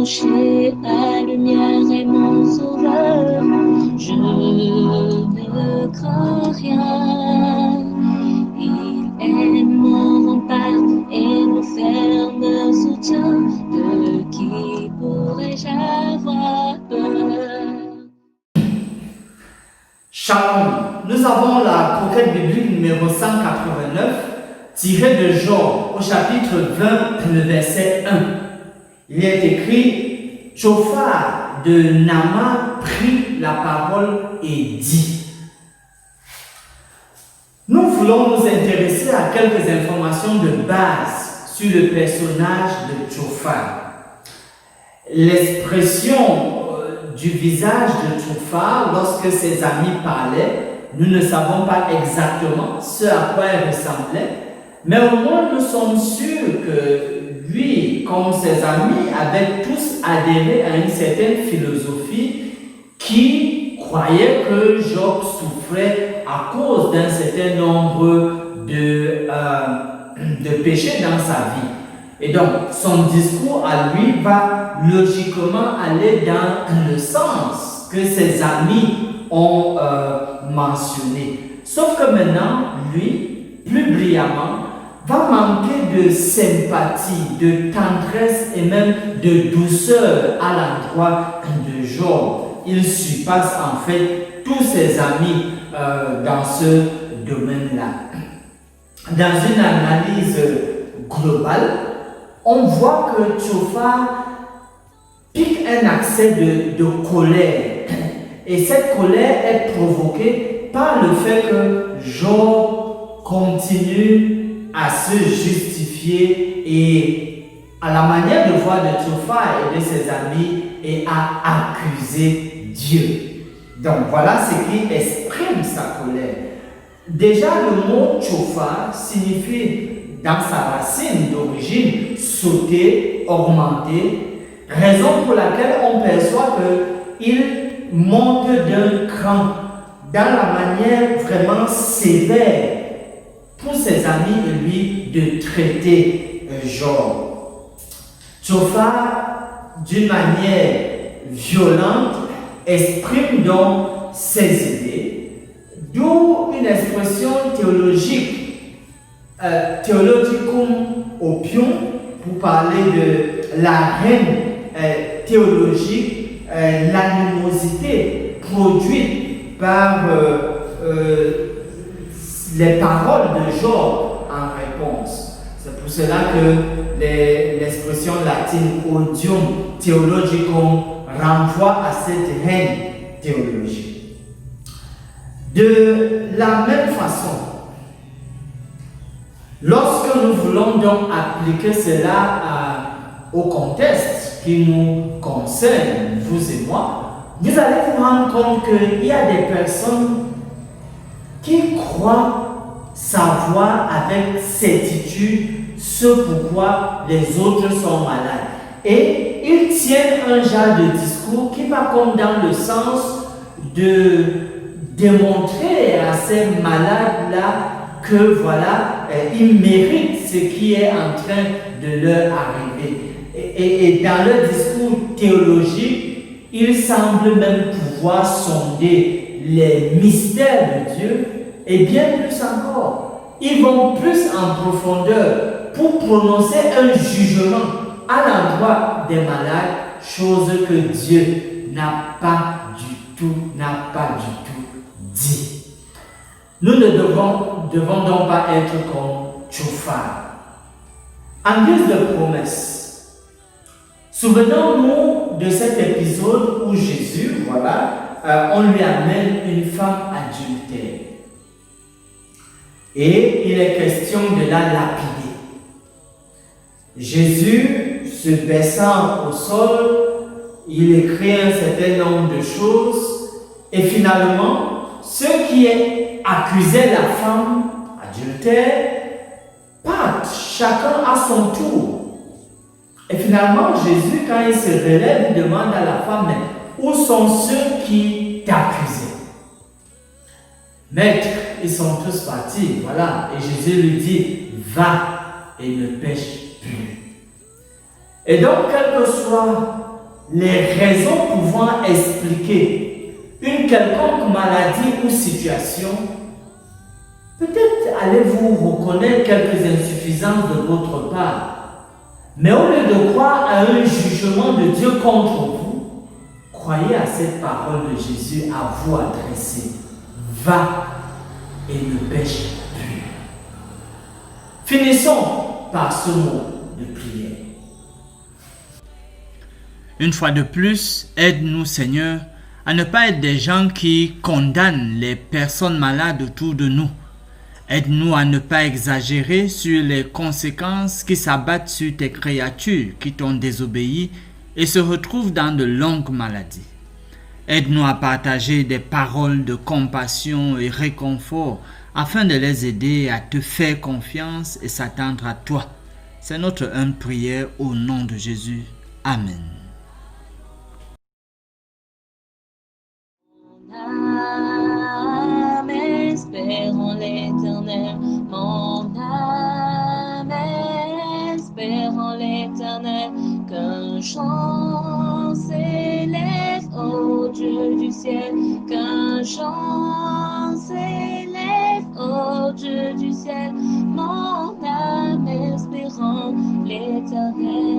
approcher, ta lumière est mon sauveur. Je ne crains rien. Il est mon rempart et mon ferme soutien. De qui pourrais-je avoir peur? Shalom, nous avons la croquette biblique numéro 189, tirée de Job au chapitre 20, le verset 1. Il est écrit: Tshofar de Nama prit la parole et dit. Nous voulons nous intéresser à quelques informations de base sur le personnage de Tshofar. L'expression du visage de Tshofar lorsque ses amis parlaient, nous ne savons pas exactement ce à quoi il ressemblait, mais au moins nous sommes sûrs que lui, comme ses amis, avaient tous adhéré à une certaine philosophie qui croyait que Job souffrait à cause d'un certain nombre de péchés dans sa vie. Et donc, son discours à lui va logiquement aller dans le sens que ses amis ont mentionné. Sauf que maintenant, lui, plus brillamment, va manquer de sympathie, de tendresse et même de douceur à l'endroit de Job. Il surpasse en fait tous ses amis dans ce domaine-là. Dans une analyse globale, on voit que Tshofar pique un accès de colère. Et cette colère est provoquée par le fait que Job continue à se justifier et à la manière de voir de Tshofar et de ses amis et à accuser Dieu. Donc voilà ce qui exprime sa colère. Déjà, le mot Tshofar signifie dans sa racine d'origine sauter, augmenter, raison pour laquelle on perçoit qu'il monte d'un cran dans la manière vraiment sévère pour ses amis et lui de traiter Job. Tshofar, d'une manière violente, exprime donc ses idées, d'où une expression théologique, Theologicum opium, pour parler de la reine théologique, l'animosité produite par les paroles de Job en réponse. C'est pour cela que l'expression latine odium theologicum renvoie à cette reine théologique. De la même façon, lorsque nous voulons donc appliquer cela au contexte qui nous concerne, vous et moi, vous allez vous rendre compte qu'il y a des personnes qui croient savoir avec certitude ce pourquoi les autres sont malades. Et ils tiennent un genre de discours qui va comme dans le sens de démontrer à ces malades-là que voilà, ils méritent ce qui est en train de leur arriver. Et dans leur discours théologique, ils semblent même pouvoir sonder les mystères de Dieu et bien plus encore. Ils vont plus en profondeur pour prononcer un jugement à l'endroit des malades, chose que Dieu n'a pas du tout dit. Nous ne devons donc pas être comme Tshofar. En guise de promesse, souvenons-nous de cet épisode où Jésus, on lui amène une femme adultère. Et il est question de la lapider. Jésus, se baissant au sol, il écrit un certain nombre de choses et finalement, ceux qui accusaient la femme adultère partent, chacun à son tour. Et finalement, Jésus, quand il se relève, il demande à la femme: où sont ceux qui t'accusaient? Maître, ils sont tous partis, voilà. Et Jésus lui dit: va et ne pêche plus. Et donc, quel que soit les raisons pouvant expliquer une quelconque maladie ou situation, peut-être allez-vous reconnaître quelques insuffisances de votre part. Mais au lieu de croire à un jugement de Dieu contre vous, croyez à cette parole de Jésus à vous adresser. Va et ne pêche plus. Finissons par ce mot de prière. Une fois de plus, aide-nous Seigneur à ne pas être des gens qui condamnent les personnes malades autour de nous. Aide-nous à ne pas exagérer sur les conséquences qui s'abattent sur tes créatures qui t'ont désobéi et se retrouvent dans de longues maladies. Aide-nous à partager des paroles de compassion et réconfort afin de les aider à te faire confiance et s'attendre à toi. C'est notre humble prière au nom de Jésus. Amen. Espère en l'Éternel, mon âme espère en l'Éternel, qu'un chant s'élève au Dieu du ciel, qu'un chant s'élève au Dieu du ciel, mon âme espère en l'Éternel.